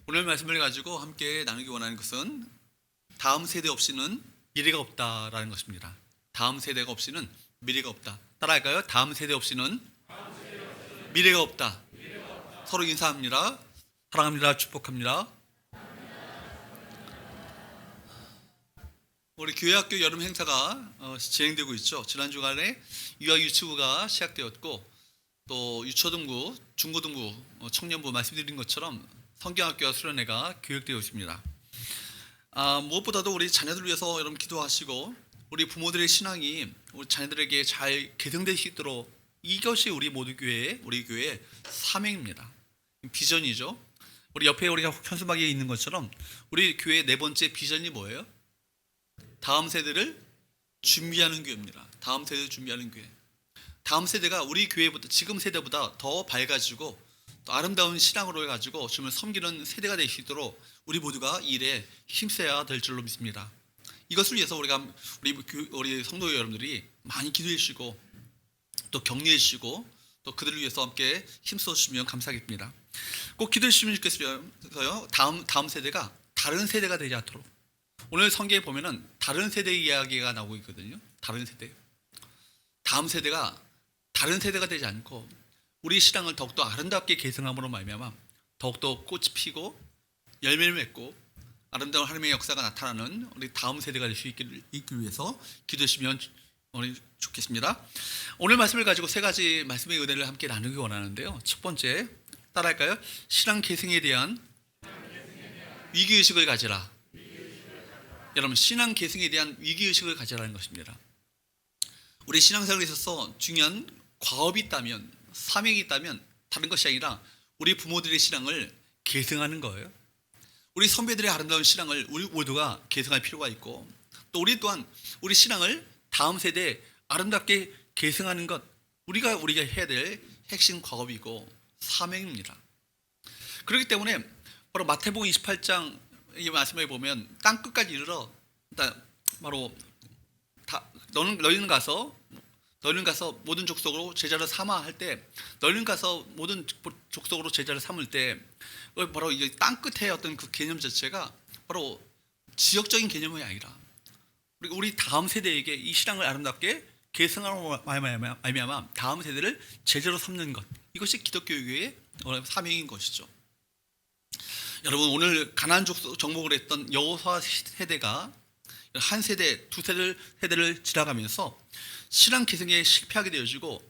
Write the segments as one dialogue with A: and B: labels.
A: 오늘 말씀을 가지고 함께 나누기 원하는 것은 다음 세대 없이는 미래가 없다라는 것입니다. 다음 세대가 없이는 미래가 없다. 따라할까요? 다음 세대 없이는 미래가 없다. 서로 인사합니다. 사랑합니다. 축복합니다. 우리 교회학교 여름 행사가 진행되고 있죠. 지난 주간에 유아 유치부가 시작되었고 또 유초등부, 중고등부, 청년부 말씀드린 것처럼 성경학교와 수련회가 교육되어 있습니다. 무엇보다도 우리 자녀들 위해서 여러분 기도하시고 우리 부모들의 신앙이 우리 자녀들에게 잘 개선될 수 있도록 이것이 우리 교회의 사명입니다. 비전이죠. 우리 옆에 우리가 현수막에 있는 것처럼 우리 교회의 네 번째 비전이 뭐예요? 다음 세대를 준비하는 교회입니다. 다음 세대를 준비하는 교회. 다음 세대가 우리 교회보다 지금 세대보다 더 밝아지고 또 아름다운 신앙으로 해가지고 주님을 섬기는 세대가 될 수 있도록 우리 모두가 이 일에 힘써야 될 줄로 믿습니다. 이것을 위해서 우리 성도 여러분들이 많이 기도해 주시고 또 격려해 주시고 또 그들을 위해서 함께 힘써 주시면 감사하겠습니다. 꼭 기도해 주시면 좋겠어요. 다음 세대가 다른 세대가 되지 않도록. 오늘 성경에 보면은 다른 세대의 이야기가 나오고 있거든요. 다른 세대. 다음 세대가 다른 세대가 되지 않고 우리 신앙을 더욱더 아름답게 계승함으로 말미암아 더욱더 꽃이 피고 열매를 맺고 아름다운 하나님의 역사가 나타나는 우리 다음 세대가 될 수 있기 위해서 기도하시면 좋겠습니다. 오늘 말씀을 가지고 세 가지 말씀의 은혜를 함께 나누기 원하는데요. 첫 번째, 따라할까요? 신앙 계승에 대한 위기의식을 가지라. 여러분, 신앙 계승에 대한 위기의식을 가지라는 것입니다. 우리 신앙생활에 있어서 중요한 과업이 있다면, 사명이 있다면 다른 것이 아니라 우리 부모들의 신앙을 계승하는 거예요. 우리 선배들의 아름다운 신앙을 우리 모두가 계승할 필요가 있고 또 우리 또한 우리 신앙을 다음 세대에 아름답게 계승하는 것, 우리가 해야 될 핵심 과업이고 사명입니다. 그렇기 때문에 바로 마태복음 28장 이 말씀에 보면 땅 끝까지 이르러 바로 너희는 가서 모든 족속으로 제자를 삼아 할 때, 너희는 가서 모든 족속으로 제자를 삼을 때 바로 이게 땅 끝에 어떤 그 개념 자체가 바로 지역적인 개념이 아니라 우리 다음 세대에게 이 신앙을 아름답게 계승하로 말미암아 다음 세대를 제자로 삼는 것, 이것이 기독교의 사명인 것이죠. 여러분, 오늘 가나안 족속 정복을 했던 여호수아 세대가 한 세대, 두 세대를 지나가면서 신앙 계승에 실패하게 되어지고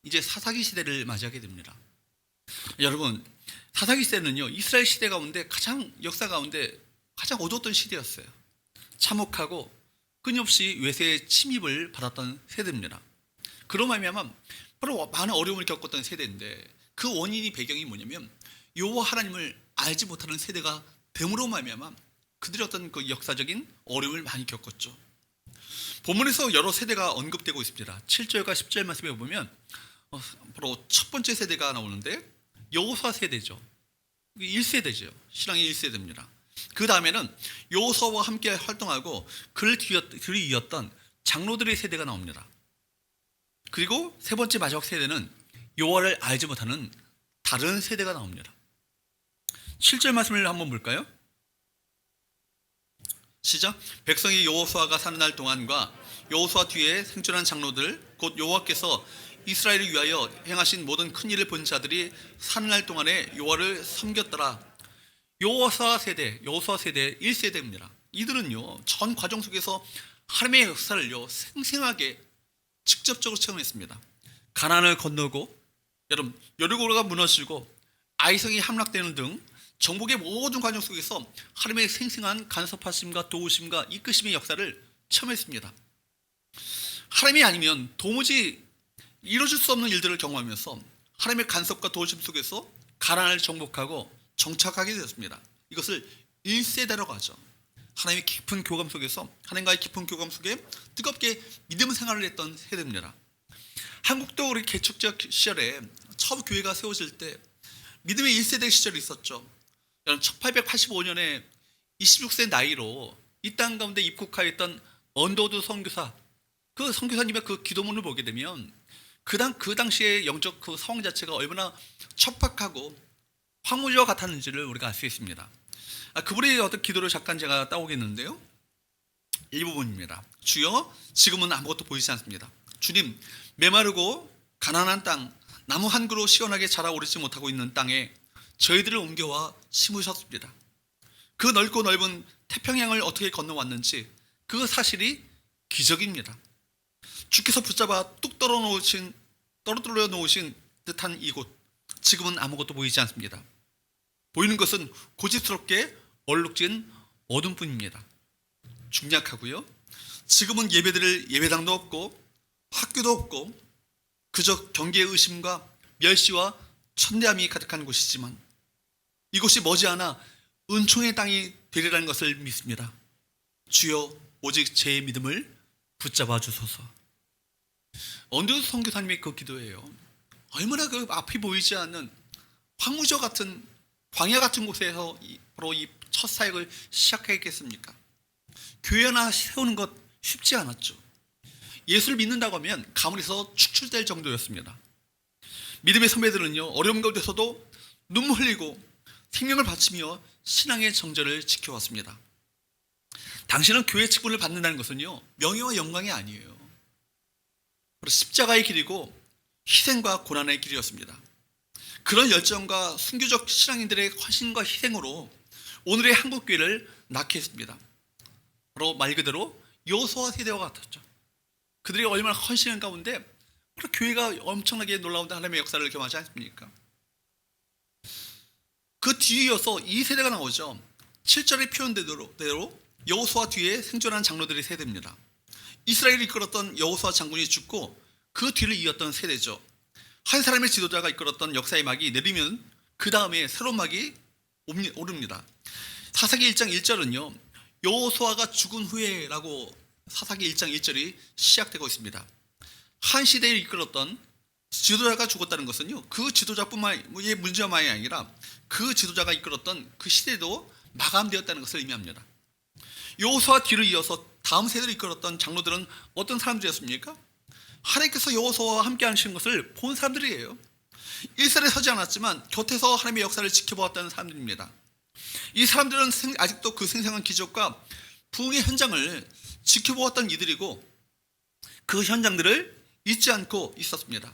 A: 이제 사사기 시대를 맞이하게 됩니다. 여러분, 사사기 시대는요, 이스라엘 시대 가운데 역사 가운데 가장 어두웠던 시대였어요. 참혹하고 끊임없이 외세의 침입을 받았던 세대입니다. 그로 말미암아 바로 많은 어려움을 겪었던 세대인데 그 원인이 배경이 뭐냐면 여호와 하나님을 알지 못하는 세대가 됨으로 말미암아 그들의 어떤 그 역사적인 어려움을 많이 겪었죠. 본문에서 여러 세대가 언급되고 있습니다. 7절과 10절 말씀에 보면 바로 첫 번째 세대가 나오는데 여호수아 세대죠. 1세대죠. 신앙의 1세대입니다. 그 다음에는 여호수아와 함께 활동하고 그를 이었던 장로들의 세대가 나옵니다. 그리고 세 번째 마지막 세대는 여호와를 알지 못하는 다른 세대가 나옵니다. 7절 말씀을 한번 볼까요? 시작. 백성이 여호수아가 사는 날 동안과 여호수아 뒤에 생존한 장로들 곧 여호와께서 이스라엘을 위하여 행하신 모든 큰 일을 본 자들이 사는 날 동안에 여호와를 섬겼더라. 여호수아 세대 1세대입니다. 이들은요, 전 과정 속에서 하나님의 역사를요 생생하게 직접적으로 체험했습니다. 가나안을 건너고 여러분 여리고가 무너지고 아이성이 함락되는 등 정복의 모든 과정 속에서 하나님의 생생한 간섭하심과 도우심과 이끄심의 역사를 체험했습니다. 하나님이 아니면 도무지 이루어질 수 없는 일들을 경험하면서 하나님의 간섭과 도우심 속에서 가나안을 정복하고 정착하게 되었습니다. 이것을 1세대라고 하죠. 하나님의 깊은 교감 속에서 하나님과의 깊은 교감 속에 뜨겁게 믿음 생활을 했던 세대입니다. 한국도 우리 개척적 시절에 처음 교회가 세워질 때 믿음의 1세대 시절이 있었죠. 1885년에 26세 나이로 이 땅 가운데 입국하였던 언더우드 선교사, 그 선교사님의 그 기도문을 보게 되면 그 당시의 영적 그 상황 자체가 얼마나 척박하고 황무지와 같았는지를 우리가 알 수 있습니다. 그분의 어떤 기도를 잠깐 제가 따오겠는데요. 이 부분입니다. 주여, 지금은 아무것도 보이지 않습니다. 주님, 메마르고 가난한 땅, 나무 한 그루 시원하게 자라오르지 못하고 있는 땅에 저희들을 옮겨와 심으셨습니다. 그 넓고 넓은 태평양을 어떻게 건너왔는지 그 사실이 기적입니다. 주께서 붙잡아 뚝 떨어뜨려 놓으신 듯한 이곳, 지금은 아무것도 보이지 않습니다. 보이는 것은 고집스럽게 얼룩진 어둠뿐입니다. 중약하고요. 지금은 예배드릴 예배당도 없고 학교도 없고 그저 경계의 의심과 멸시와 천대함이 가득한 곳이지만 이곳이 머지않아 은총의 땅이 되리라는 것을 믿습니다. 주여, 오직 제 믿음을 붙잡아 주소서. 언더우드 선교사님의 그 기도예요. 얼마나 그 앞이 보이지 않는 황무저 같은 광야 같은 곳에서 바로 이 첫 사역을 시작했겠습니까? 교회 하나 세우는 것 쉽지 않았죠. 예수를 믿는다고 하면 가문에서 축출될 정도였습니다. 믿음의 선배들은요, 어려운 가운데서도 눈물 흘리고 생명을 바치며 신앙의 정절을 지켜왔습니다. 당신은 교회 직분을 받는다는 것은요, 명예와 영광이 아니에요. 바로 십자가의 길이고 희생과 고난의 길이었습니다. 그런 열정과 순교적 신앙인들의 헌신과 희생으로 오늘의 한국교회를 낳게 했습니다. 바로 말 그대로 여호수아 세대와 같았죠. 그들이 얼마나 헌신한 가운데 교회가 엄청나게 놀라운 하나님의 역사를 경험하지 않습니까? 그 뒤에 이어서 이 세대가 나오죠. 7절의 표현대로 여호수아 뒤에 생존한 장로들의 세대입니다. 이스라엘을 이끌었던 여호수아 장군이 죽고 그 뒤를 이었던 세대죠. 한 사람의 지도자가 이끌었던 역사의 막이 내리면 그 다음에 새로운 막이 오릅니다. 사사기 1장 1절은요, 여호수아가 죽은 후에라고 사사기 1장 1절이 시작되고 있습니다. 한 시대를 이끌었던 지도자가 죽었다는 것은요, 그 지도자뿐만의 문제만이 아니라 그 지도자가 이끌었던 그 시대도 마감되었다는 것을 의미합니다. 여호수아 뒤를 이어서 다음 세대를 이끌었던 장로들은 어떤 사람들이었습니까? 하나님께서 여호수아와 함께 하시는 것을 본 사람들이에요. 일선에 서지 않았지만 곁에서 하나님의 역사를 지켜보았다는 사람들입니다. 이 사람들은 아직도 그 생생한 기적과 부흥의 현장을 지켜보았던 이들이고 그 현장들을 잊지 않고 있었습니다.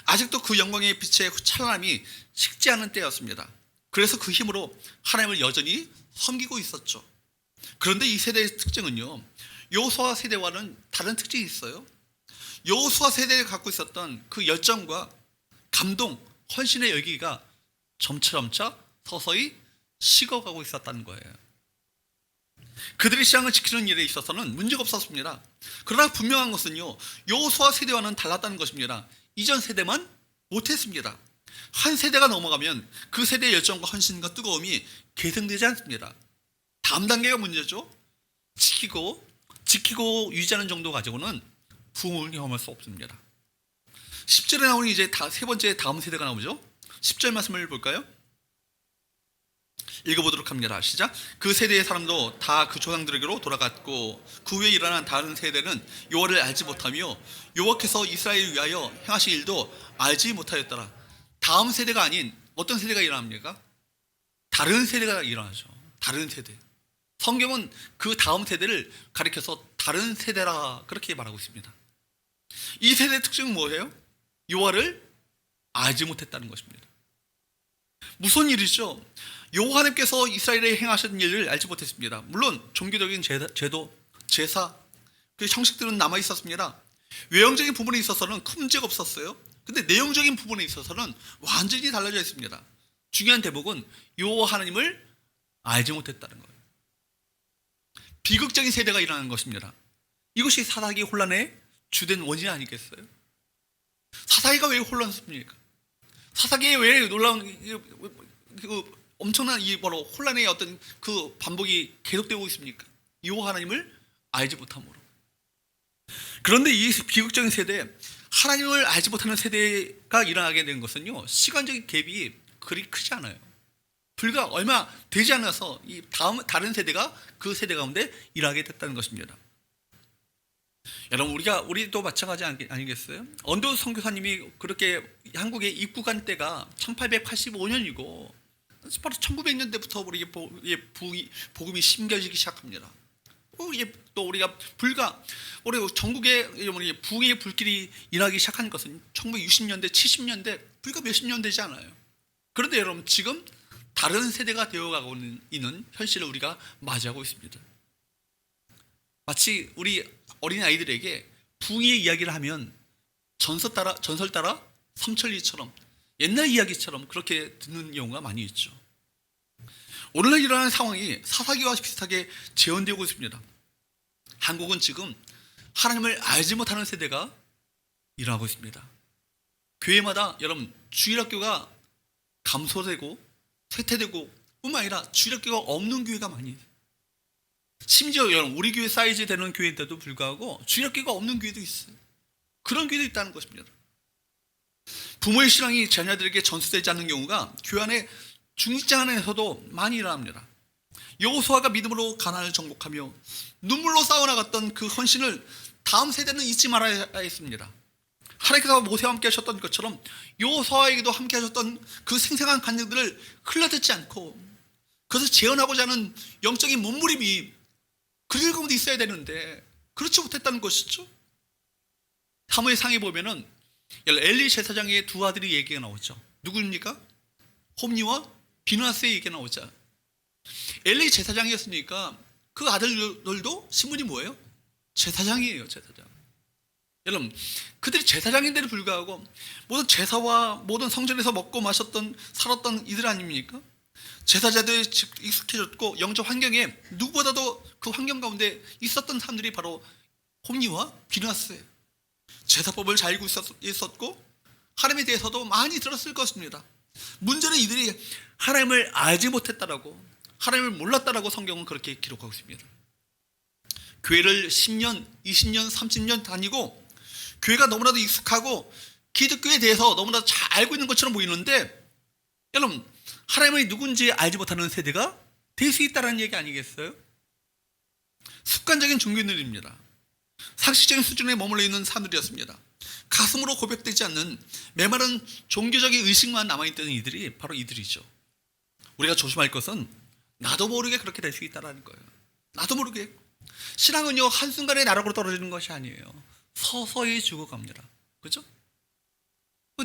A: 아직도 그 영광의 빛의 찬란함이 식지 않은 때였습니다. 그래서 그 힘으로 하나님을 여전히 섬기고 있었죠. 그런데 이 세대의 특징은요, 여호수아 세대와는 다른 특징이 있어요. 여호수아 세대가 갖고 있었던 그 열정과 감동, 헌신의 열기가 점차 서서히 식어가고 있었다는 거예요. 그들의 신앙을 지키는 일에 있어서는 문제가 없었습니다. 그러나 분명한 것은요, 여호수아 세대와는 달랐다는 것입니다. 이전 세대만 못했습니다. 한 세대가 넘어가면 그 세대의 열정과 헌신과 뜨거움이 계승되지 않습니다. 다음 단계가 문제죠. 지키고 유지하는 정도 가지고는 부흥을 경험할 수 없습니다. 10절에 나오는 이제 세 번째 다음 세대가 나오죠. 10절 말씀을 볼까요? 읽어보도록 합니다. 시작. 그 세대의 사람도 다 그 조상들에게로 돌아갔고 그 후에 일어난 다른 세대는 여호와를 알지 못하며 여호와께서 이스라엘을 위하여 행하실 일도 알지 못하였더라. 다음 세대가 아닌 어떤 세대가 일어납니까? 다른 세대가 일어나죠. 다른 세대. 성경은 그 다음 세대를 가리켜서 다른 세대라 그렇게 말하고 있습니다. 이 세대의 특징은 뭐예요? 여호와를 알지 못했다는 것입니다. 무슨 일이죠? 여호와 하나님께서 이스라엘에 행하신 일을 알지 못했습니다. 물론 종교적인 제도, 제사, 그 형식들은 남아 있었습니다. 외형적인 부분에 있어서는 큰 문제가 없었어요. 근데 내용적인 부분에 있어서는 완전히 달라져 있습니다. 중요한 대목은 여호와 하나님을 알지 못했다는 거예요. 비극적인 세대가 일어나는 것입니다. 이것이 사사기 혼란의 주된 원인 아니겠어요? 사사기가 왜 혼란스럽습니까? 사사기에 왜 놀라운 엄청난 이 바로 혼란의 어떤 그 반복이 계속되고 있습니까? 여호와 하나님을 알지 못함으로. 그런데 이 비극적인 세대, 하나님을 알지 못하는 세대가 일어나게 된 것은요, 시간적인 갭이 그리 크지 않아요. 불과 얼마 되지 않아서 이 다른 세대가 그 세대 가운데 일하게 됐다는 것입니다. 여러분, 우리도 마찬가지 아니겠어요? 언더우드 선교사님이 그렇게 한국에 입국한 때가 1885년이고 바로 1900년대부터 우리 복음이 심겨지기 시작합니다. 또 우리가 우리 전국에 우리 부흥의 불길이 일하기 시작한 것은 1960년대, 70년대 불과 몇십 년 되지 않아요. 그런데 여러분 지금 다른 세대가 되어가고 있는 현실을 우리가 맞이하고 있습니다. 마치 우리 어린 아이들에게 부흥의 이야기를 하면 전설 따라 삼천리처럼 옛날 이야기처럼 그렇게 듣는 경우가 많이 있죠. 오늘날 일어나는 상황이 사사기와 비슷하게 재현되고 있습니다. 한국은 지금 하나님을 알지 못하는 세대가 일어나고 있습니다. 교회마다 여러분 주일학교가 감소되고 쇠퇴되고 뿐만 아니라 주일학교가 없는 교회가 많이 있어요. 심지어 여러분 우리 교회 사이즈 되는 교회인데도 불구하고 주일학교가 없는 교회도 있어요. 그런 교회도 있다는 것입니다. 부모의 신앙이 자녀들에게 전수되지 않는 경우가 교회 안에 중직장 안에서도 많이 일어납니다. 여호수아가 믿음으로 가나안을 정복하며 눈물로 싸워나갔던 그 헌신을 다음 세대는 잊지 말아야 했습니다. 하나님께서 모세와 함께 하셨던 것처럼 여호수아에게도 함께 하셨던 그 생생한 간증들을 흘려듣지 않고 그것을 재현하고자 하는 영적인 몸부림이 그들 가운데 있어야 되는데 그렇지 못했다는 것이죠. 사무엘 상에 보면은 엘리 제사장의 두 아들이 얘기가 나오죠. 누구입니까? 홈니와 비느하스의 얘기가 나오죠. 엘리 제사장이었으니까 그 아들들도 신분이 뭐예요? 제사장이에요. 제사장. 여러분 그들이 제사장인데도 불구하고 모든 제사와 모든 성전에서 먹고 마셨던 살았던 이들 아닙니까? 제사자들이 익숙해졌고 영적 환경에 누구보다도 그 환경 가운데 있었던 사람들이 바로 홈니와 비느하스예요. 제사법을 잘 알고 있었고 하나님에 대해서도 많이 들었을 것입니다. 문제는 이들이 하나님을 알지 못했다라고 하나님을 몰랐다라고 성경은 그렇게 기록하고 있습니다. 교회를 10년, 20년, 30년 다니고 교회가 너무나도 익숙하고 기독교에 대해서 너무나도 잘 알고 있는 것처럼 보이는데 여러분 하나님이 누군지 알지 못하는 세대가 될 수 있다는 얘기 아니겠어요? 습관적인 종교인들입니다. 상식적인 수준에 머물러 있는 사람들이었습니다. 가슴으로 고백되지 않는 메마른 종교적인 의식만 남아있던 이들이 바로 이들이죠. 우리가 조심할 것은 나도 모르게 그렇게 될 수 있다는 거예요. 나도 모르게. 신앙은요 한순간에 나락으로 떨어지는 것이 아니에요. 서서히 죽어갑니다. 그렇죠?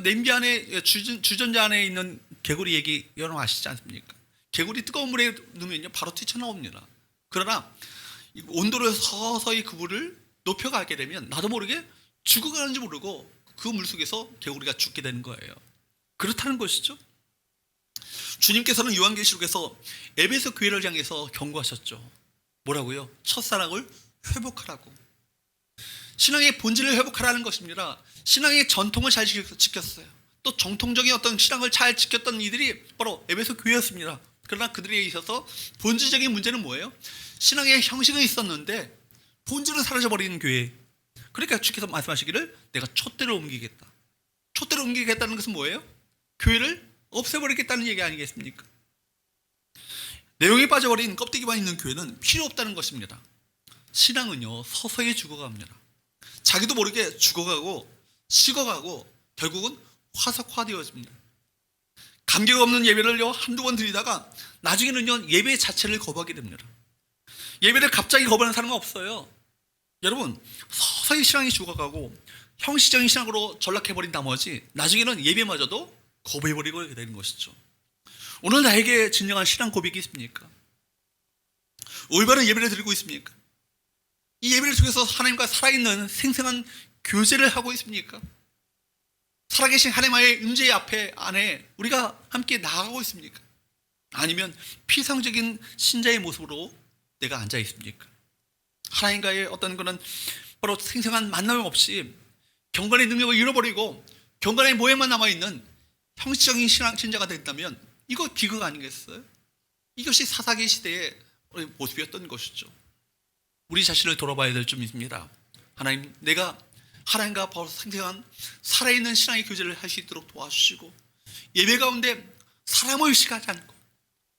A: 냄비 안에 주전자 안에 있는 개구리 얘기 여러분 아시지 않습니까? 개구리 뜨거운 물에 넣으면요 바로 튀쳐나옵니다. 그러나 온도를 서서히 그 물을 높여가게 되면 나도 모르게 죽어가는지 모르고 그 물속에서 개구리가 죽게 되는 거예요. 그렇다는 것이죠. 주님께서는 요한계시록에서 에베소 교회를 향해서 경고하셨죠. 뭐라고요? 첫사랑을 회복하라고. 신앙의 본질을 회복하라는 것입니다. 신앙의 전통을 잘 지켰어요. 또 정통적인 어떤 신앙을 잘 지켰던 이들이 바로 에베소 교회였습니다. 그러나 그들에게 있어서 본질적인 문제는 뭐예요? 신앙의 형식은 있었는데 본질은 사라져버리는 교회. 그러니까 주께서 말씀하시기를 내가 촛대를 옮기겠다. 촛대를 옮기겠다는 것은 뭐예요? 교회를 없애버리겠다는 얘기 아니겠습니까? 내용에 빠져버린 껍데기만 있는 교회는 필요 없다는 것입니다. 신앙은요 서서히 죽어갑니다. 자기도 모르게 죽어가고 식어가고 결국은 화석화되어집니다. 감격 없는 예배를요 한두 번 드리다가 나중에는요 예배 자체를 거부하게 됩니다. 예배를 갑자기 거부하는 사람은 없어요. 여러분 서서히 신앙이 죽어가고 형식적인 신앙으로 전락해버린 나머지 나중에는 예배마저도 거부해버리고 되는 것이죠. 오늘 나에게 진정한 신앙 고백이 있습니까? 올바른 예배를 드리고 있습니까? 이 예배를 통해서 하나님과 살아있는 생생한 교제를 하고 있습니까? 살아계신 하나님의 임재 앞에 안에 우리가 함께 나아가고 있습니까? 아니면 피상적인 신자의 모습으로 내가 앉아 있습니까? 하나님과의 어떤 그런 바로 생생한 만남 없이 경건의 능력을 잃어버리고 경건의 모양만 남아있는 형식적인 신자가 됐다면 이거 비극 아니겠어요? 이것이 사사기 시대의 모습이었던 것이죠. 우리 자신을 돌아봐야 될 점입니다. 하나님, 내가 하나님과 바로 생생한 살아있는 신앙의 교제를 할 수 있도록 도와주시고 예배 가운데 사람을 의식하지 않고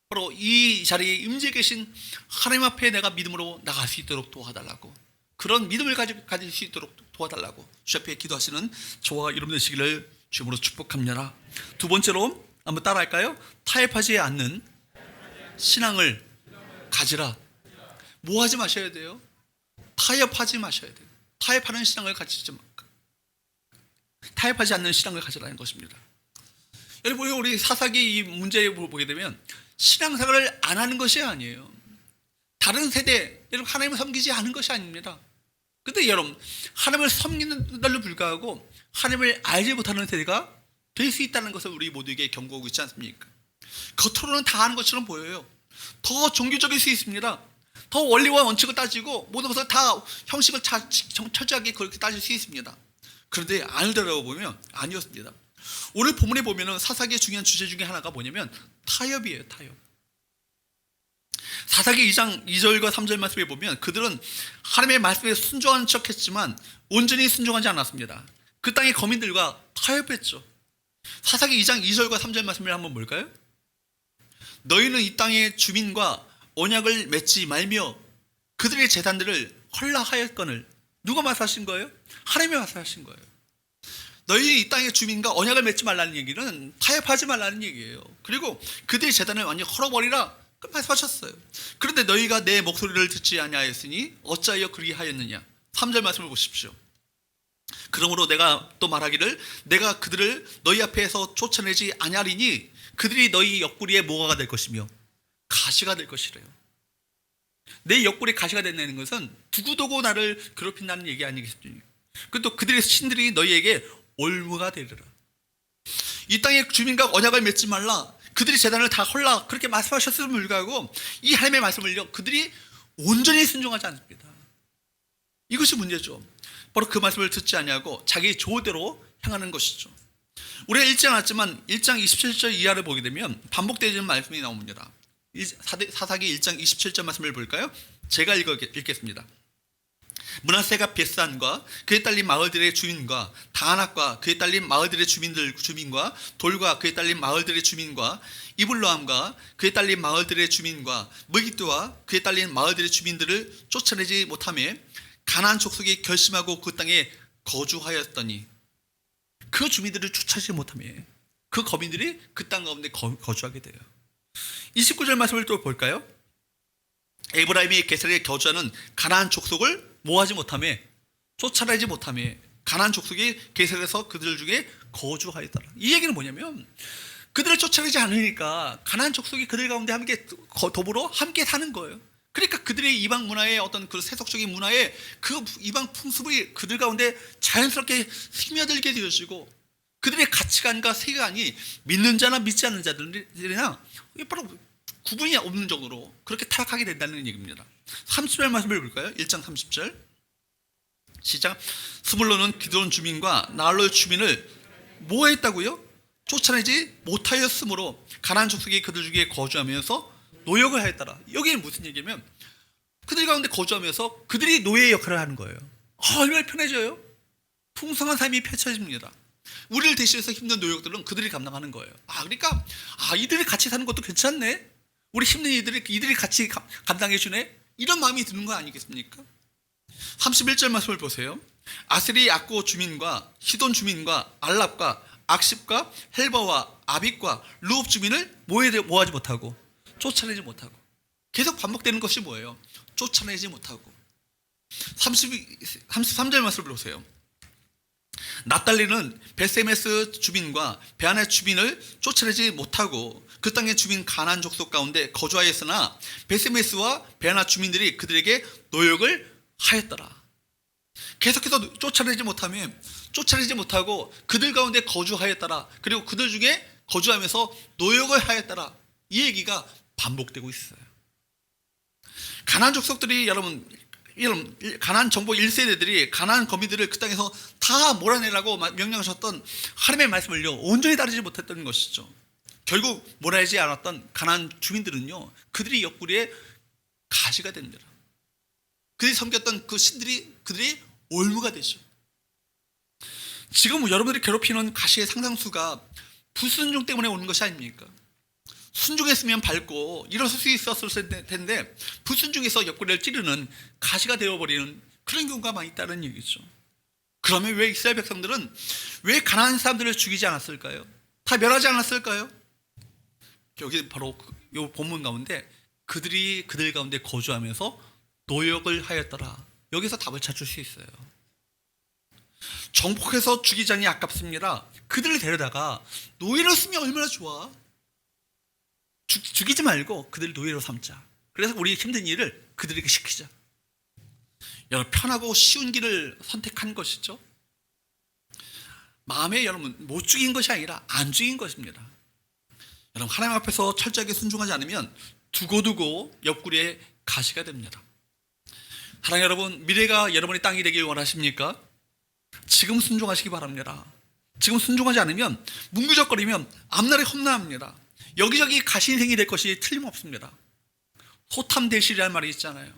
A: 바로 이 자리에 임재 계신 하나님 앞에 내가 믿음으로 나갈 수 있도록 도와달라고, 그런 믿음을 가질 수 있도록 도와달라고 주 앞에 기도하시는 저와 여러분 되시기를 주님으로 축복합니다. 두 번째로 한번 따라할까요? 타협하지 않는 신앙을 가지라. 뭐 하지 마셔야 돼요? 타협하지 마셔야 돼요. 타협하는 신앙을 가지지 마. 타협하지 않는 신앙을 가지라는 것입니다. 여러분, 우리 사사기 이 문제를 보게 되면 신앙생활을 안 하는 것이 아니에요. 다른 세대, 여러분, 하나님을 섬기지 않은 것이 아닙니다. 근데 여러분, 하나님을 섬기는 날로 불구하고 하나님을 알지 못하는 세대가 될 수 있다는 것을 우리 모두에게 경고하고 있지 않습니까? 겉으로는 다 아는 것처럼 보여요. 더 종교적일 수 있습니다. 더 원리와 원칙을 따지고 모든 것을 다 형식을 철저하게 그렇게 따질 수 있습니다. 그런데 아니더라고 보면 아니었습니다. 오늘 본문에 보면은 사사기의 중요한 주제 중에 하나가 뭐냐면 타협이에요. 타협. 사사기 2장 2절과 3절 말씀에 보면 그들은 하나님의 말씀에 순종하는 척했지만 온전히 순종하지 않았습니다. 그 땅의 거민들과 타협했죠. 사사기 2장 2절과 3절 말씀을 한번 볼까요? 너희는 이 땅의 주민과 언약을 맺지 말며 그들의 제단들을 헐락하였거늘. 누가 말씀하신 거예요? 하나님이 말씀하신 거예요. 너희 이 땅의 주민과 언약을 맺지 말라는 얘기는 타협하지 말라는 얘기예요. 그리고 그들의 제단을 완전히 헐어버리라 말씀하셨어요. 그런데 너희가 내 목소리를 듣지 아니하였으니 어찌하여 그리하였느냐. 3절 말씀을 보십시오. 그러므로 내가 또 말하기를 내가 그들을 너희 앞에서 쫓아내지 아니하리니 그들이 너희 옆구리에 뭐가 될 것이며 가시가 될 것이래요. 내 옆구리에 가시가 된다는 것은 두고두고 나를 괴롭힌다는 얘기 아니겠습니까? 또 그들의 신들이 너희에게 올무가 되리라. 이 땅의 주민과 언약을 맺지 말라. 그들이 제단을 다 헐라. 그렇게 말씀하셨음을 불구하고 이 하나님의 말씀을요 그들이 온전히 순종하지 않습니다. 이것이 문제죠. 바로 그 말씀을 듣지 아니하고 자기 좋은대로 향하는 것이죠. 우리가 읽지 않았지만 1장 27절 이하를 보게 되면 반복되는 말씀이 나옵니다. 사사기 1장 27절 말씀을 볼까요? 제가 읽겠습니다. 므낫세가 벳산과 그에 딸린 마을들의 주민과 다낙과 그에 딸린 마을들의 주민과 돌과 그에 딸린 마을들의 주민과 이블로함과 그에 딸린 마을들의 주민과 무기뚜와 그에 딸린 마을들의 주민들을 쫓아내지 못하며 가나안 족속이 결심하고 그 땅에 거주하였더니 그 주민들을 쫓아내지 못하며 그 거민들이 그 땅 가운데 거주하게 돼요. 29절 말씀을 또 볼까요? 에브라임이 게셀에 거주하는 가나안 족속을 뭐하지 못하며 쫓아내지 못하며 가나안 족속이 게셀에서 그들 중에 거주하였더라. 이 얘기는 뭐냐면 그들을 쫓아내지 않으니까 가나안 족속이 그들 가운데 함께 더불어 함께 사는 거예요. 그러니까 그들의 이방 문화의 어떤 그 세속적인 문화에 그 이방 풍습이 그들 가운데 자연스럽게 스며들게 되어지고 그들의 가치관과 세계관이 믿는 자나 믿지 않는 자들이나 바로 구분이 없는 정도로 그렇게 타락하게 된다는 얘기입니다. 30절 말씀을 볼까요? 1장 30절 시작. 스불론은 기드론 주민과 나할롤 주민을 뭐 했다고요? 쫓아내지 못하였으므로 가나안 족속이 그들 중에 거주하면서 노역을 하였더라. 여기는 무슨 얘기냐면 그들 가운데 거주하면서 그들이 노예 역할을 하는 거예요. 얼마나 편해져요? 풍성한 삶이 펼쳐집니다. 우리를 대신해서 힘든 노역들은 그들이 감당하는 거예요. 그러니까 이들이 같이 사는 것도 괜찮네. 우리 힘든 이들이 같이 감당해 주네. 이런 마음이 드는 거 아니겠습니까? 31절 말씀을 보세요. 아셀이 악고 주민과 시돈 주민과 알랍과 악십과 헬바와 아빅과 루옵 주민을 모하지 못하고 쫓아내지 못하고 계속 반복되는 것이 뭐예요? 쫓아내지 못하고 33절 말씀을 보세요. 납달리는 베세메스 주민과 베안의 주민을 쫓아내지 못하고 그 땅의 주민 가나안 족속 가운데 거주하였으나 베세메스와 베아나 주민들이 그들에게 노역을 하였더라. 계속해서 쫓아내지 못하고 그들 가운데 거주하였더라. 그리고 그들 중에 거주하면서 노역을 하였더라. 이 얘기가 반복되고 있어요. 가나안 족속들이 여러분 가나안 정복 1세대들이 가나안 거민들을 그 땅에서 다 몰아내라고 명령하셨던 하나님의 말씀을요 온전히 따르지 못했던 것이죠. 결국 몰아내지 않았던 가나안 주민들은요 그들이 옆구리에 가시가 됩니다. 그들이 섬겼던 그 신들이 그들의 올무가 되죠. 지금 여러분들이 괴롭히는 가시의 상당수가 불순종 때문에 오는 것이 아닙니까? 순종했으면 밟고 일어설 수 있었을 텐데 불순종해서 옆구리를 찌르는 가시가 되어버리는 그런 경우가 많이 있다는 얘기죠. 그러면 왜 이스라엘 백성들은 왜 가나안 사람들을 죽이지 않았을까요? 다 멸하지 않았을까요? 여기 바로 이 본문 가운데 그들 가운데 거주하면서 노역을 하였더라. 여기서 답을 찾을 수 있어요. 정복해서 죽이자니 아깝습니다. 그들을 데려다가 노예로 쓰면 얼마나 좋아. 죽이지 말고 그들을 노예로 삼자. 그래서 우리 힘든 일을 그들에게 시키자. 여러분, 편하고 쉬운 길을 선택한 것이죠. 마음에 여러분 못 죽인 것이 아니라 안 죽인 것입니다. 여러분, 하나님 앞에서 철저하게 순종하지 않으면 두고두고 옆구리에 가시가 됩니다. 사랑하는 여러분, 미래가 여러분의 땅이 되길 원하십니까? 지금 순종하시기 바랍니다. 지금 순종하지 않으면, 문구적거리면 앞날이 험난합니다. 여기저기 가시인생이 될 것이 틀림없습니다. 소탐대실이라는 말이 있잖아요.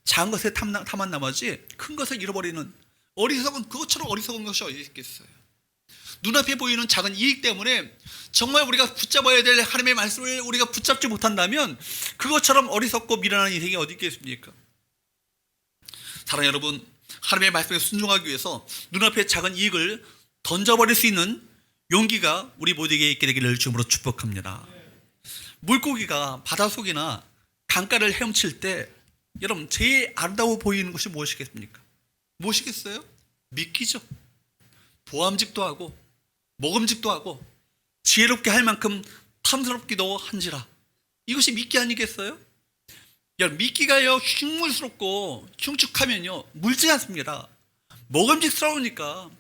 A: 작은 것에 탐한 나머지 큰 것을 잃어버리는, 어리석은, 그것처럼 어리석은 것이 어디 있겠어요. 눈앞에 보이는 작은 이익 때문에 정말 우리가 붙잡아야 될 하나님의 말씀을 우리가 붙잡지 못한다면 그것처럼 어리석고 미련한 인생이 어디 있겠습니까? 사랑하는 여러분, 하나님의 말씀에 순종하기 위해서 눈앞에 작은 이익을 던져버릴 수 있는 용기가 우리 모두에게 있게 되기를 주님으로 축복합니다. 물고기가 바닷속이나 강가를 헤엄칠 때 여러분 제일 아름다워 보이는 것이 무엇이겠습니까? 무엇이겠어요? 미끼죠. 보암직도 하고 먹음직도 하고 지혜롭게 할 만큼 탐스럽기도 한지라. 이것이 미끼 아니겠어요? 여러분, 미끼가요 흉물스럽고 흉측하면요 물지 않습니다. 먹음직스러우니까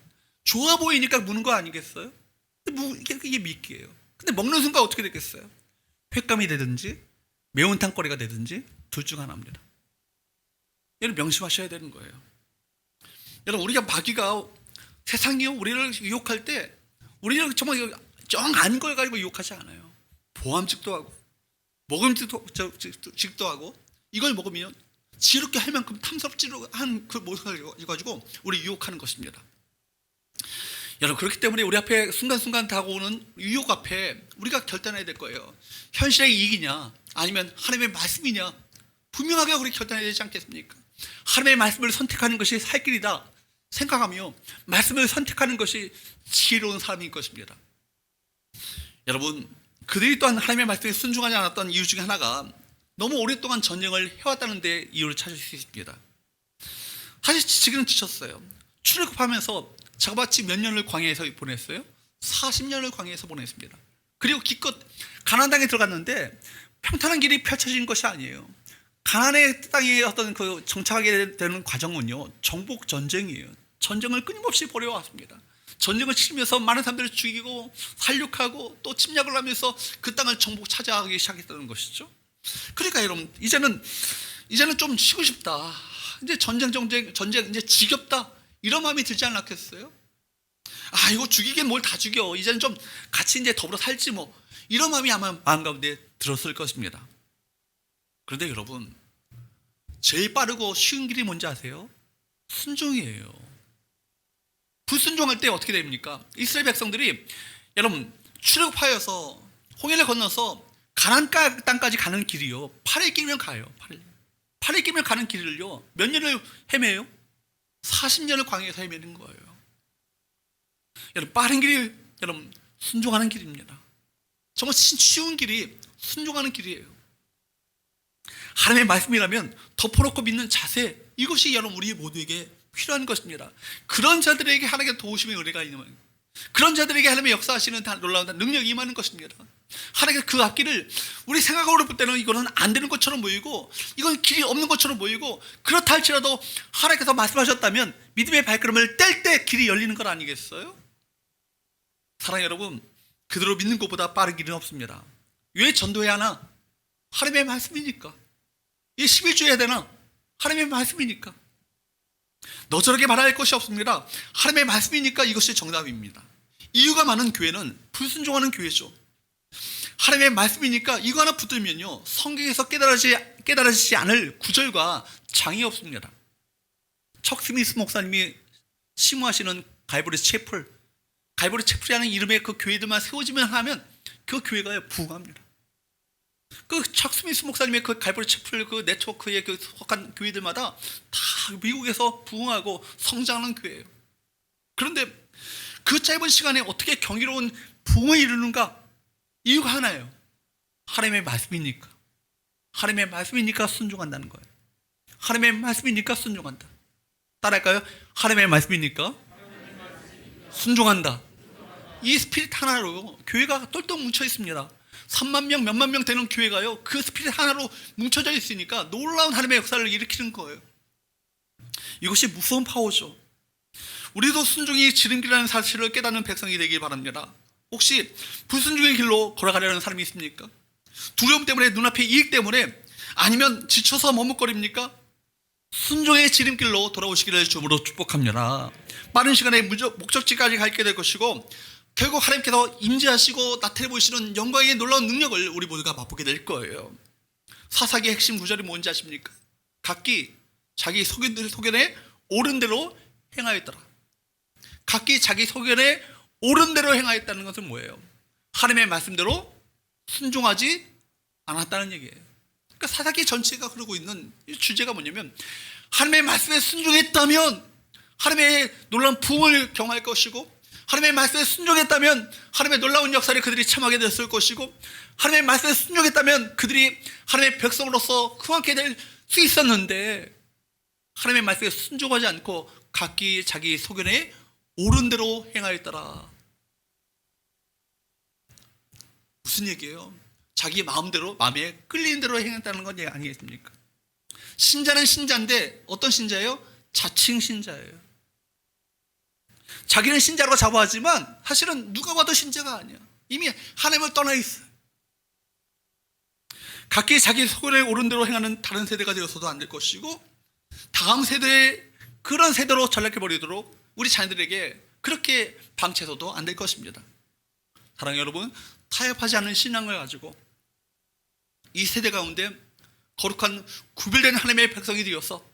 A: 좋아 보이니까 무는 거 아니겠어요? 이게 미끼예요. 근데 먹는 순간 어떻게 되겠어요? 횟감이 되든지 매운탕거리가 되든지 둘 중 하나입니다. 여러분, 명심하셔야 되는 거예요. 여러분, 우리가 마귀가 세상이요 우리를 유혹할 때 우리를 정말 정 아닌 걸 가지고 유혹하지 않아요. 보암직도 하고 먹음직도 하고 이걸 먹으면 지혜롭게 할 만큼 탐스럽지로 한 그 모습을 가지고 우리 유혹하는 것입니다. 여러분, 그렇기 때문에 우리 앞에 순간순간 다가오는 유혹 앞에 우리가 결단해야 될 거예요. 현실의 이익이냐 아니면 하나님의 말씀이냐, 분명하게 우리 결단해야 되지 않겠습니까? 하나님의 말씀을 선택하는 것이 살 길이다 생각하며 말씀을 선택하는 것이 지혜로운 사람인 것입니다. 여러분, 그들이 또한 하나님의 말씀에 순종하지 않았던 이유 중에 하나가 너무 오랫동안 전쟁을 해왔다는 데 이유를 찾을 수 있습니다. 사실 지금은 지쳤어요. 출애굽하면서 자그마치 몇 년을 광야에서 보냈어요? 40년을 광야에서 보냈습니다. 그리고 기껏 가나안 땅에 들어갔는데 평탄한 길이 펼쳐진 것이 아니에요. 가나안의 땅에 어떤 그 정착하게 되는 과정은요 정복 전쟁이에요. 전쟁을 끊임없이 벌여왔습니다. 전쟁을 치르면서 많은 사람들을 죽이고 살육하고 또 침략을 하면서 그 땅을 정복 차지하기 시작했다는 것이죠. 그러니까 여러분, 이제는 좀 쉬고 싶다. 이제 전쟁 이제 지겹다. 이런 마음이 들지 않았겠어요? 아, 이거 죽이긴 뭘 다 죽여. 이제는 좀 같이 이제 더불어 살지 뭐. 이런 마음이 아마 마음 가운데 들었을 것입니다. 그런데 여러분, 제일 빠르고 쉬운 길이 뭔지 아세요? 순종이에요. 불순종할 때 어떻게 됩니까? 이스라엘 백성들이 여러분 출애굽하여서 홍해를 건너서 가나안 땅까지 가는 길이요 8일 끼면 가요. 8일 끼면 가는 길을요 몇 년을 헤매요? 40년을 광야에서 헤매는 거예요. 여러분, 빠른 길이 여러분 순종하는 길입니다. 정말 쉬운 길이 순종하는 길이에요. 하나님의 말씀이라면 덮어놓고 믿는 자세, 이것이 여러분 우리 모두에게 필요한 것입니다. 그런 자들에게 하나님의 도우심의 은혜가 있는 거예요. 그런 자들에게 하나님의 역사하시는 놀라운 능력이 임하는 것입니다. 하나님의 그 앞길을 우리 생각으로 볼 때는 이거는 안 되는 것처럼 보이고 이건 길이 없는 것처럼 보이고, 그렇다 할지라도 하나님께서 말씀하셨다면 믿음의 발걸음을 뗄 때 길이 열리는 것 아니겠어요? 사랑하는 여러분, 그대로 믿는 것보다 빠른 길은 없습니다. 왜 전도해야 하나? 하나님의 말씀이니까. 이 11주 해야 되나? 하나님의 말씀이니까. 너저렇게 말할 것이 없습니다. 하나님의 말씀이니까 이것이 정답입니다. 이유가 많은 교회는 불순종하는 교회죠. 하나님의 말씀이니까 이거 하나 붙들면요 성경에서 깨달아지지 않을 구절과 장이 없습니다. 척 스미스 목사님이 심호하시는 갈보리 채플이라는 이름의 그 교회들만 세워지면 하면 그 교회가 부흥합니다. 그 척 스미스 목사님의 그 갈보리 채플 그 네트워크에 그 속한 교회들마다 다 미국에서 부흥하고 성장하는 교회예요. 그런데 그 짧은 시간에 어떻게 경이로운 부흥을 이루는가? 이유가 하나예요. 하나님의 말씀이니까. 하나님의 말씀이니까 순종한다는 거예요. 하나님의 말씀이니까 순종한다. 따라할까요? 하나님의 말씀이니까 순종한다. 이 스피릿 하나로 교회가 똘똘 뭉쳐 있습니다. 3만 명, 몇만 명 되는 교회가요, 그 스피릿 하나로 뭉쳐져 있으니까 놀라운 하나님의 역사를 일으키는 거예요. 이것이 무서운 파워죠. 우리도 순종이 지름길이라는 사실을 깨닫는 백성이 되길 바랍니다. 혹시 불순종의 길로 걸어가려는 사람이 있습니까? 두려움 때문에, 눈앞의 이익 때문에, 아니면 지쳐서 머뭇거립니까? 순종의 지름길로 돌아오시기를 주님으로 축복합니다. 빠른 시간에 목적지까지 가게 될 것이고, 결국 하나님께서 임재하시고 나타내 보이시는 영광의 놀라운 능력을 우리 모두가 맛보게 될 거예요. 사사기의 핵심 구절이 뭔지 아십니까? 각기 자기 소견에 옳은 대로 행하였더라. 각기 자기 소견에 옳은 대로 행하였다는 것은 뭐예요? 하나님의 말씀대로 순종하지 않았다는 얘기예요. 그러니까 사사기 전체가 그러고 있는 이 주제가 뭐냐면, 하나님의 말씀에 순종했다면 하나님의 놀라운 부흥을 경험할 것이고, 하나님의 말씀에 순종했다면 하나님의 놀라운 역사를 그들이 참하게 됐을 것이고, 하나님의 말씀에 순종했다면 그들이 하나님의 백성으로서 흥하게 될 수 있었는데, 하나님의 말씀에 순종하지 않고 각기 자기 소견에 옳은 대로 행하였더라. 무슨 얘기예요? 자기 마음대로, 마음에 끌리는 대로 행했다는 건 아니겠습니까? 신자는 신자인데 어떤 신자예요? 자칭 신자예요. 자기는 신자로 자부하지만 사실은 누가 봐도 신자가 아니야. 이미 하나님을 떠나 있어요. 각기 자기 소견에 옳은 대로 행하는 다른 세대가 되어서도 안 될 것이고, 다음 세대의 그런 세대로 전락해버리도록 우리 자녀들에게 그렇게 방치해서도 안 될 것입니다. 사랑하는 여러분, 타협하지 않는 신앙을 가지고 이 세대 가운데 거룩한 구별된 하나님의 백성이 되어서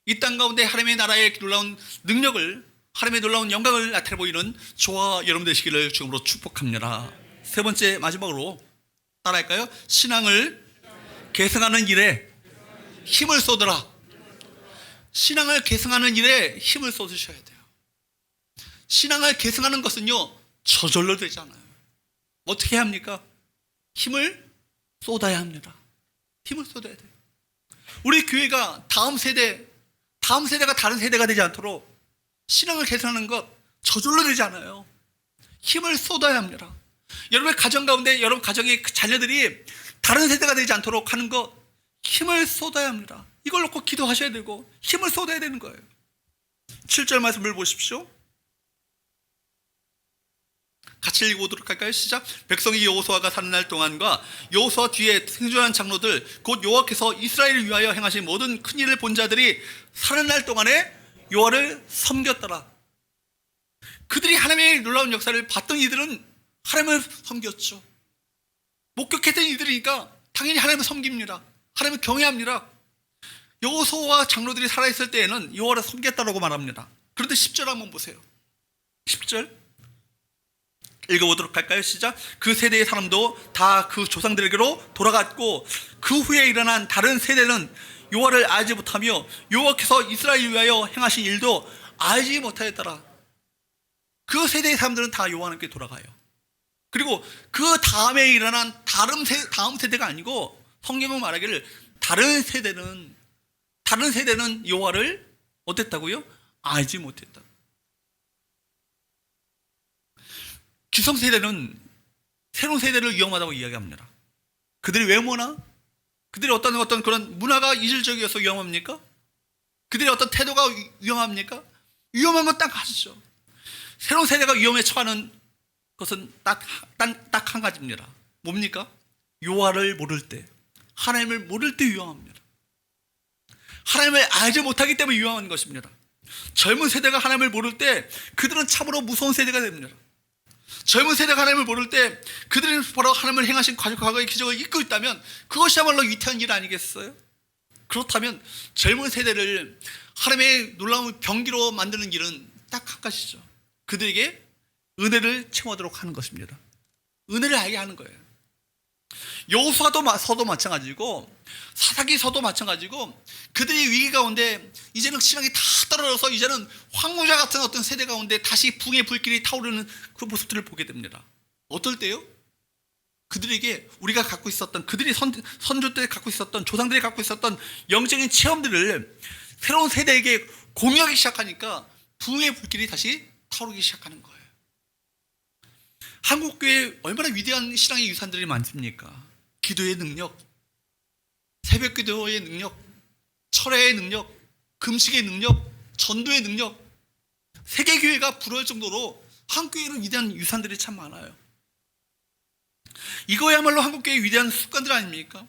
A: 이 땅 가운데 하나님의 나라의 놀라운 능력을, 하나님의 놀라운 영광을 나타내 보이는 저와 여러분 되시기를 주님으로 축복합니다. 세 번째, 마지막으로 따라할까요? 신앙을 계승하는 일에 힘을 쏟으라. 신앙을 계승하는 일에 힘을 쏟으셔야 돼요. 신앙을 계승하는 것은요, 저절로 되지 않아요. 어떻게 해야 합니까? 힘을 쏟아야 합니다. 힘을 쏟아야 돼요. 우리 교회가 다음 세대가 다른 세대가 되지 않도록 신앙을 계승하는 것 저절로 되지 않아요. 힘을 쏟아야 합니다. 여러분의 가정 가운데 여러분 가정의 자녀들이 다른 세대가 되지 않도록 하는 것, 힘을 쏟아야 합니다. 이걸 놓고 기도하셔야 되고 힘을 쏟아야 되는 거예요. 7절 말씀을 보십시오. 같이 읽어보도록 할까요? 시작. 백성이 여호수아가 사는 날 동안과 여호수아 뒤에 생존한 장로들, 곧 여호와께서 이스라엘을 위하여 행하신 모든 큰 일을 본 자들이 사는 날 동안에 여호와를 섬겼더라. 그들이 하나님의 놀라운 역사를 봤던 이들은 하나님을 섬겼죠. 목격했던 이들이니까 당연히 하나님을 섬깁니다. 하나님을 경외합니다. 여호수아와 장로들이 살아있을 때에는 여호와를 섬겼다라고 말합니다. 그런데 10절 한번 보세요. 10절 읽어보도록 할까요? 시작. 그 세대의 사람도 다 그 조상들에게로 돌아갔고, 그 후에 일어난 다른 세대는 여호와를 알지 못하며 여호와께서 이스라엘을 위하여 행하신 일도 알지 못하였더라. 그 세대의 사람들은 다 여호와 하나님께 돌아가요. 그리고 그 다음에 일어난 다음 세대가 아니고, 성경은 말하기를 다른 세대는 여호와를 어땠다고요? 알지 못했다. 기성세대는 새로운 세대를 위험하다고 이야기합니다. 그들이 외모나 그들이 어떤 그런 문화가 이질적이어서 위험합니까? 그들의 어떤 태도가 위험합니까? 위험한 건 딱 하시죠. 새로운 세대가 위험에 처하는 것은 딱 한 가지입니다. 뭡니까? 여호와를 모를 때, 하나님을 모를 때 위험합니다. 하나님을 알지 못하기 때문에 위험한 것입니다. 젊은 세대가 하나님을 모를 때 그들은 참으로 무서운 세대가 됩니다. 젊은 세대가 하나님을 모를 때 그들은 바로 하나님을 행하신 과거의 기적을 잊고 있다면 그것이야말로 위태한 일 아니겠어요? 그렇다면 젊은 세대를 하나님의 놀라운 병기로 만드는 일은 딱 한 가지죠. 그들에게 은혜를 체험하도록 하는 것입니다. 은혜를 알게 하는 거예요. 여호수아서도 마찬가지고 사사기서도 마찬가지고, 그들의 위기 가운데 이제는 신앙이 다 떨어져서 이제는 황무자 같은 어떤 세대 가운데 다시 붕의 불길이 타오르는 그 모습들을 보게 됩니다. 어떨 때요? 그들에게 우리가 갖고 있었던, 그들이 선조 때 갖고 있었던, 조상들이 갖고 있었던 영적인 체험들을 새로운 세대에게 공유하기 시작하니까 부흥의 불길이 다시 타오르기 시작하는 거예요. 한국교회에 얼마나 위대한 신앙의 유산들이 많습니까? 기도의 능력, 새벽 기도의 능력, 철야의 능력, 금식의 능력, 전도의 능력, 세계교회가 부러울 정도로 한국교회는 위대한 유산들이 참 많아요. 이거야말로 한국교회의 위대한 습관들 아닙니까?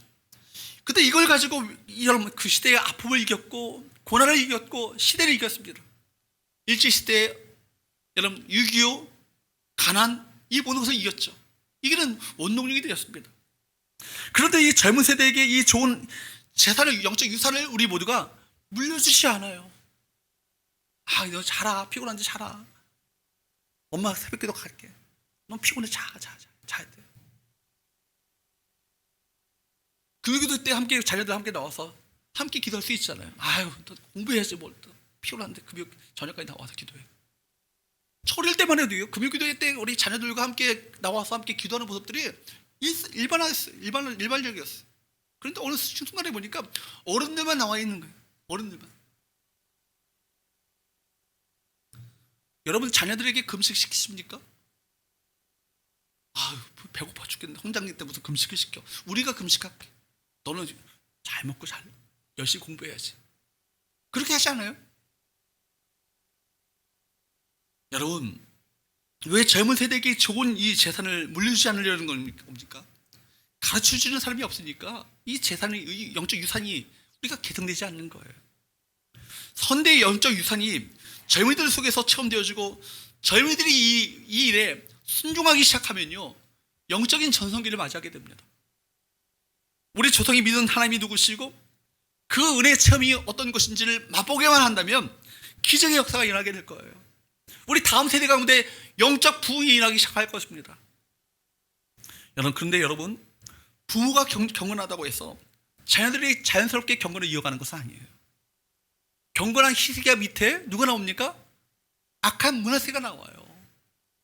A: 근데 이걸 가지고 여러분 그 시대의 아픔을 이겼고 고난을 이겼고 시대를 이겼습니다. 일제시대에 여러분 6.25 가난 이 모든 것을 이겼죠. 이게는 원동력이 되었습니다. 그런데 이 젊은 세대에게 이 좋은 재산을, 영적 유산을 우리 모두가 물려주지 않아요. 아, 너 자라. 피곤한데 자라. 엄마 새벽기도 갈게. 넌 피곤해. 자야 돼. 금요기도 때 함께 자녀들 함께 나와서 함께 기도할 수 있잖아요. 아유, 너 공부해야지 뭘. 또 피곤한데 금요 저녁까지 나와서 기도해. 철일 때만 해도요. 금요기도 때 우리 자녀들과 함께 나와서 함께 기도하는 모습들이 일반적이었어요. 그런데 어느 순간에 보니까 어른들만 나와 있는 거예요. 어른들만. 여러분 자녀들에게 금식 시키십니까? 아유, 배고파 죽겠네. 홍장님 때 무슨 금식을 시켜. 우리가 금식할게. 너는 잘 먹고 잘 열심히 공부해야지. 그렇게 하지 않아요? 여러분, 왜 젊은 세대에게 좋은 이 재산을 물려주지 않으려는 겁니까? 가르쳐주는 사람이 없으니까 이 재산의, 이 영적 유산이 우리가 개성되지 않는 거예요. 선대의 영적 유산이 젊은이들 속에서 체험되어지고 젊은이들이 이 일에 순종하기 시작하면요, 영적인 전성기를 맞이하게 됩니다. 우리 조상이 믿은 하나님이 누구시고 그 은혜의 체험이 어떤 것인지를 맛보게만 한다면 기적의 역사가 일어나게 될 거예요. 우리 다음 세대 가운데 영적 부흥이 일어나기 시작할 것입니다. 여러분, 그런데 여러분, 부모가 경건하다고 해서 자녀들이 자연스럽게 경건을 이어가는 것은 아니에요. 경건한 히스기야 밑에 누가 나옵니까? 악한 므낫세가 나와요.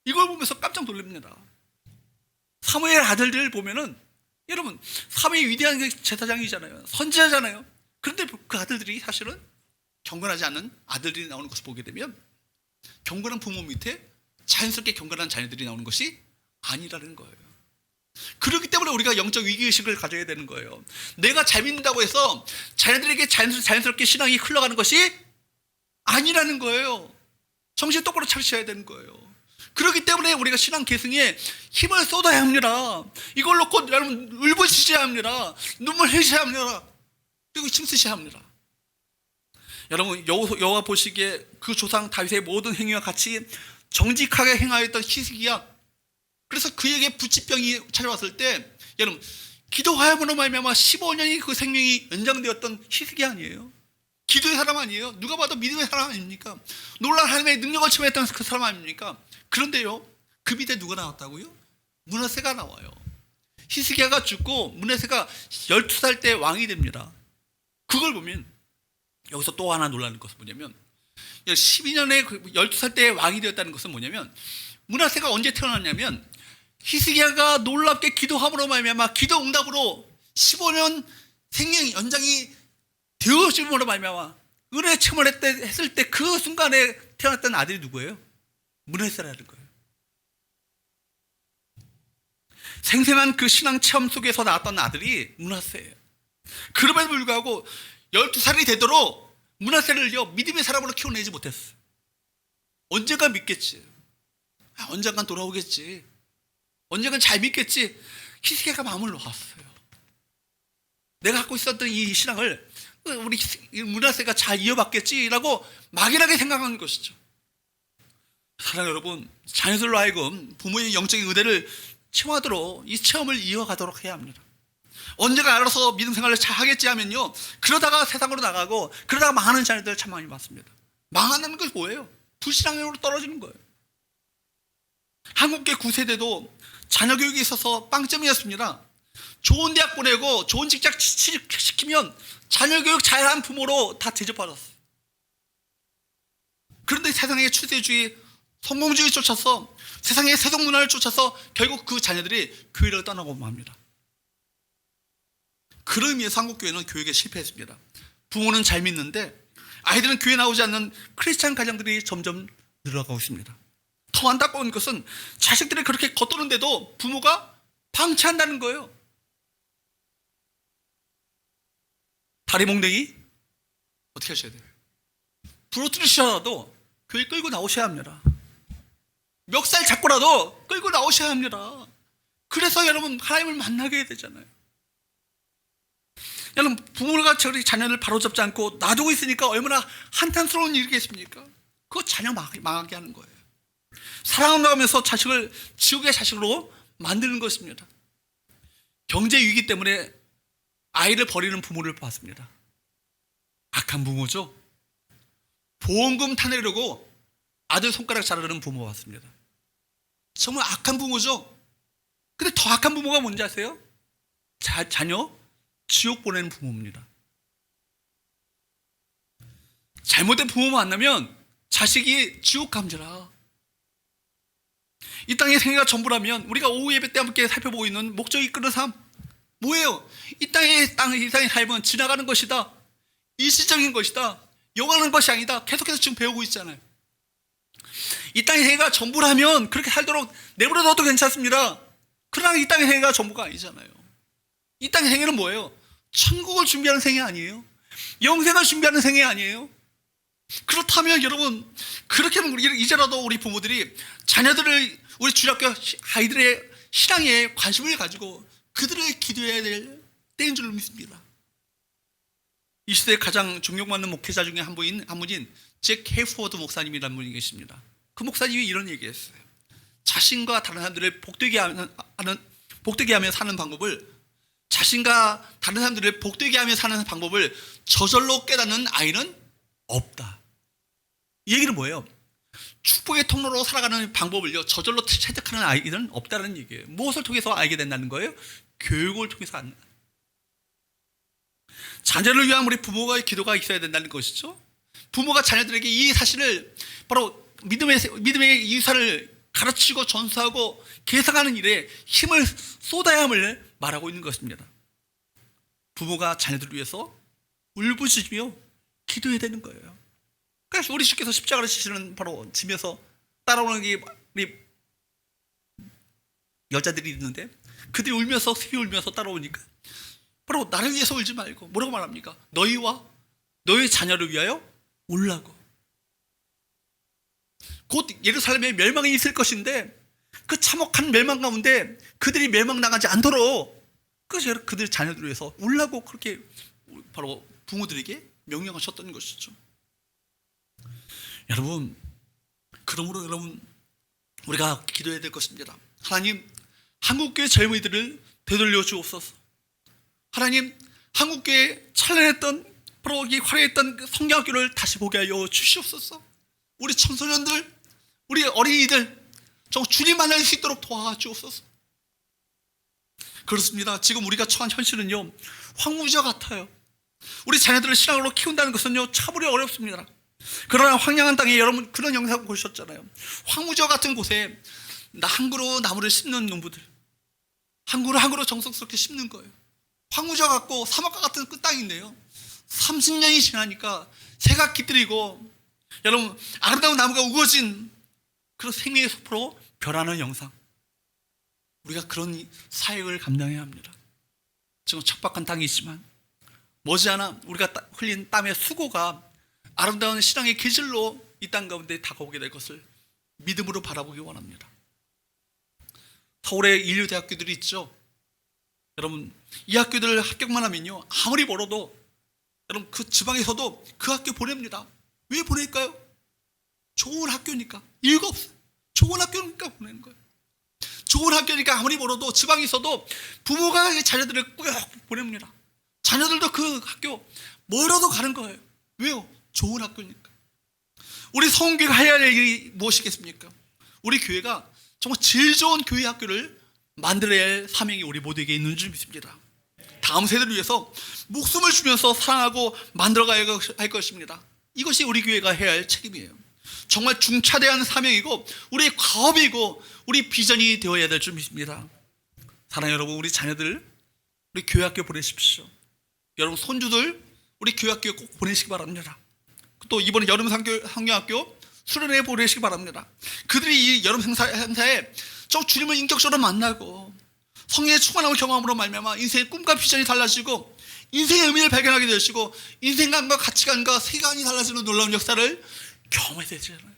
A: 이걸 보면서 깜짝 놀랍니다. 사무엘 아들들 보면은 여러분, 사무엘이 위대한 제사장이잖아요. 선지자잖아요. 그런데 그 아들들이 사실은 경건하지 않은 아들들이 나오는 것을 보게 되면 경건한 부모 밑에 자연스럽게 경건한 자녀들이 나오는 것이 아니라는 거예요. 그렇기 때문에 우리가 영적 위기의식을 가져야 되는 거예요. 내가 잘 믿는다고 해서 자녀들에게 자연스럽게 신앙이 흘러가는 것이 아니라는 거예요. 정신 똑바로 차리셔야 되는 거예요. 그렇기 때문에 우리가 신앙 계승에 힘을 쏟아야 합니다. 이걸 놓고 여러분 울부짖어야 합니다. 눈물 흘리셔야 합니다. 그리고 힘쓰셔야 합니다. 여러분, 여호와 보시기에 그 조상 다윗의 모든 행위와 같이 정직하게 행하였던 히스기야, 그래서 그에게 부치병이 찾아왔을 때 여러분 기도하여으로 말미암아 15년이 그 생명이 연장되었던 히스기야 아니에요? 기도의 사람 아니에요? 누가 봐도 믿음의 사람 아닙니까? 놀라운 하나님의 능력을 체험했던 그 사람 아닙니까? 그런데요, 그 밑에 누가 나왔다고요? 므낫세가 나와요. 히스기야가 죽고 므낫세가 12살 때 왕이 됩니다. 그걸 보면 여기서 또 하나 놀라는 것은 뭐냐면 12년에 12살 때 왕이 되었다는 것은 뭐냐면 므낫세가 언제 태어났냐면 히스기야가 놀랍게 기도함으로 말미암아 기도 응답으로 15년 생명 연장이 되어짐으로 말미암아 은혜 체험을 했을 때 그 순간에 태어났던 아들이 누구예요? 므낫세라는 거예요. 생생한 그 신앙 체험 속에서 나왔던 아들이 므낫세예요. 그럼에도 불구하고 12살이 되도록 므낫세를요 믿음의 사람으로 키워내지 못했어요. 언젠간 믿겠지. 언젠간 돌아오겠지. 언젠간 잘 믿겠지. 히스기야가 마음을 놓았어요. 내가 갖고 있었던 이 신앙을 우리 므낫세가 잘 이어받겠지라고 막연하게 생각하는 것이죠. 사랑하는 여러분, 자녀들로 하여금 부모의 영적인 은혜를 체험하도록 이 체험을 이어가도록 해야 합니다. 언제가 알아서 믿음 생활을 잘 하겠지 하면요, 그러다가 세상으로 나가고 그러다가 망하는 자녀들 참 많이 봤습니다. 망하는 것이 뭐예요? 불신앙으로 떨어지는 거예요. 한국계 9세대도 자녀 교육에 있어서 빵점이었습니다. 좋은 대학 보내고 좋은 직장 취직시키면 자녀 교육 잘한 부모로 다 대접받았어요. 그런데 세상의 추세주의 성공주의 쫓아서 세상의 세속 문화를 쫓아서 결국 그 자녀들이 교회를 떠나고 맙니다. 그런 의미에서 한국교회는 교육에 실패했습니다. 부모는 잘 믿는데 아이들은 교회 나오지 않는 크리스찬 가정들이 점점 늘어가고 있습니다. 더 안타까운 것은 자식들이 그렇게 겉도는데도 부모가 방치한다는 거예요. 다리 몽둥이 어떻게 하셔야 돼요? 부러뜨리셔라도 교회 끌고 나오셔야 합니다. 멱살 잡고라도 끌고 나오셔야 합니다. 그래서 여러분 하나님을 만나게 되잖아요. 여러분 부모가 저희 자녀를 바로잡지 않고 놔두고 있으니까 얼마나 한탄스러운 일이겠습니까? 그거 자녀 망하게 하는 거예요. 사랑한다면서 자식을 지옥의 자식으로 만드는 것입니다. 경제 위기 때문에 아이를 버리는 부모를 봤습니다. 악한 부모죠. 보험금 타내려고 아들 손가락 자르는 부모 봤습니다. 정말 악한 부모죠. 근데 더 악한 부모가 뭔지 아세요? 자녀 지옥 보내는 부모입니다. 잘못된 부모 만나면 자식이 지옥 감지라. 이 땅의 생애가 전부라면 우리가 오후 예배 때 함께 살펴보고 있는 목적이 이끄는 삶 뭐예요? 이 땅의 삶은 지나가는 것이다. 일시적인 것이다. 영원한 것이 아니다. 계속해서 지금 배우고 있잖아요. 이 땅의 생애가 전부라면 그렇게 살도록 내버려둬도 괜찮습니다. 그러나 이 땅의 생애가 전부가 아니잖아요. 이 땅의 생애는 뭐예요? 천국을 준비하는 생애 아니에요? 영생을 준비하는 생애 아니에요? 그렇다면 여러분 그렇게는 이제라도 우리 부모들이 자녀들을 우리 주일학교 아이들의 신앙에 관심을 가지고 그들을 기도해야 될 때인 줄 믿습니다. 이 시대에 가장 존경받는 목회자 중에 한 분인 잭 해프워드 목사님이라는 분이 계십니다. 그 목사님이 이런 얘기했어요. 자신과 다른 사람들을 복되게 하며 사는 방법을 자신과 다른 사람들을 복되게 하며 사는 방법을 저절로 깨닫는 아이는 없다. 이 얘기는 뭐예요? 축복의 통로로 살아가는 방법을요 저절로 체득하는 아이들은 없다는 얘기예요. 무엇을 통해서 알게 된다는 거예요? 교육을 통해서 아는. 자녀를 위한 우리 부모의 기도가 있어야 된다는 것이죠. 부모가 자녀들에게 이 사실을 바로 믿음의 이유사를 가르치고 전수하고 계승하는 일에 힘을 쏟아야 함을 말하고 있는 것입니다. 부모가 자녀들을 위해서 울부짖으며 기도해야 되는 거예요. 그래서 우리 주께서 십자가를 지시는 바로 짐에서 따라오는 게 우리 여자들이 있는데 그들이 울면서 스피 울면서 따라오니까 바로 나를 위해서 울지 말고 뭐라고 말합니까? 너희와 너희 자녀를 위하여 울라고. 곧 예루살렘에 멸망이 있을 것인데 그 참혹한 멸망 가운데 그들이 멸망당하지 않도록 그래서 그들 자녀들을 위해서 울라고 그렇게 바로 부모들에게 명령하셨던 것이죠. 여러분 그러므로 여러분 우리가 기도해야 될 것입니다. 하나님 한국교회 젊은이들을 되돌려 주옵소서. 하나님 한국교회 찬란했던 바로 이 화려했던 그 성경학교를 다시 보게 하여 주시옵소서. 우리 청소년들 우리 어린이들 정말 주님 만날 수 있도록 도와주옵소서. 그렇습니다. 지금 우리가 처한 현실은요 황무지와 같아요. 우리 자녀들을 신앙으로 키운다는 것은요 참으로 어렵습니다. 그러나 황량한 땅에 여러분 그런 영상을 보셨잖아요. 황무지와 같은 곳에 한 그루 나무를 심는 농부들 한 그루 정성스럽게 심는 거예요. 황무지와 같고 사막과 같은 그 땅인데요 30년이 지나니까 새가 깃들이고 여러분 아름다운 나무가 우거진 그런 생명의 숲으로 변하는 영상. 우리가 그런 사역을 감당해야 합니다. 지금 척박한 땅이 있지만 머지않아 우리가 흘린 땀의 수고가 아름다운 신앙의 기질로 이 땅 가운데 다가오게 될 것을 믿음으로 바라보기 원합니다. 서울에 인류대학교들이 있죠. 여러분 이 학교들 합격만 하면요 아무리 멀어도 여러분 그 지방에서도 그 학교 보냅니다. 왜 보낼까요? 좋은 학교니까. 이유가 없어요. 좋은 학교니까 보내는 거예요. 좋은 학교니까 아무리 멀어도 지방에 있어도 부모가 자녀들을 꾹 보냅니다. 자녀들도 그 학교 멀어도 가는 거예요. 왜요? 좋은 학교니까. 우리 성교회가 해야 할 일이 무엇이겠습니까? 우리 교회가 정말 제일 좋은 교회 학교를 만들어야 할 사명이 우리 모두에게 있는 줄 믿습니다. 다음 세대를 위해서 목숨을 주면서 사랑하고 만들어가야 할 것입니다. 이것이 우리 교회가 해야 할 책임이에요. 정말 중차대한 사명이고 우리의 과업이고 우리 비전이 되어야 될 줄 믿습니다. 사랑하는 여러분, 우리 자녀들 우리 교회학교 보내십시오. 여러분 손주들 우리 교회학교에 꼭 보내시기 바랍니다. 또 이번에 여름 성경학교 수련회 보내시기 바랍니다. 그들이 이 여름 행사에 저 주님을 인격적으로 만나고 성령의 충만함을 경험으로 말미암아 인생의 꿈과 비전이 달라지고 인생의 의미를 발견하게 되시고 인생관과 가치관과 세계관이 달라지는 놀라운 역사를 경험해야 되잖아요.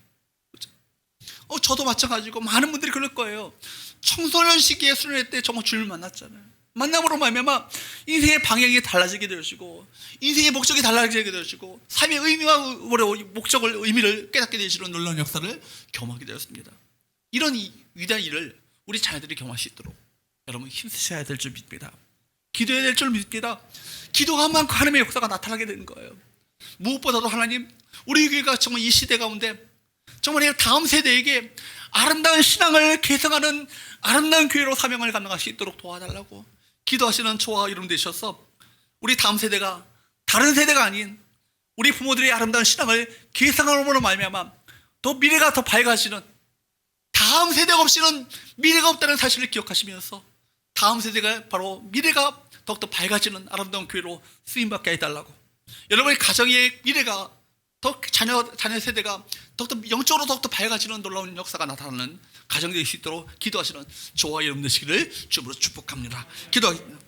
A: 저도 마찬가지고 많은 분들이 그럴 거예요. 청소년 시기에 수련회 때 정말 주님을 만났잖아요. 만남으로 말미암아 인생의 방향이 달라지게 되시고 인생의 목적이 달라지게 되시고 삶의 의미와 목적을 의미를 깨닫게 되시는 놀라운 역사를 경험하게 되었습니다. 이런 위대한 일을 우리 자녀들이 경험할 수 있도록 여러분 힘쓰셔야 될 줄 믿습니다. 기도해야 될 줄 믿습니다. 기도가 많고 하나님의 역사가 나타나게 되는 거예요. 무엇보다도 하나님, 우리 교회가 정말 이 시대 가운데 정말 다음 세대에게 아름다운 신앙을 개성하는 아름다운 교회로 사명을 감당할 수 있도록 도와달라고 기도하시는 저와 여러분 되셔서 우리 다음 세대가 다른 세대가 아닌 우리 부모들의 아름다운 신앙을 개성함으로 말미암아 더 미래가 더 밝아지는, 다음 세대가 없이는 미래가 없다는 사실을 기억하시면서 다음 세대가 바로 미래가 더욱더 밝아지는 아름다운 교회로 쓰임받게 해달라고, 여러분의 가정의 미래가 더 자녀 세대가 더욱더 영적으로 더욱더 밝아지는 놀라운 역사가 나타나는 가정이 될 수 있도록 기도하시는 저와 여러분 되시기를 주님으로 축복합니다. 기도하겠습니다.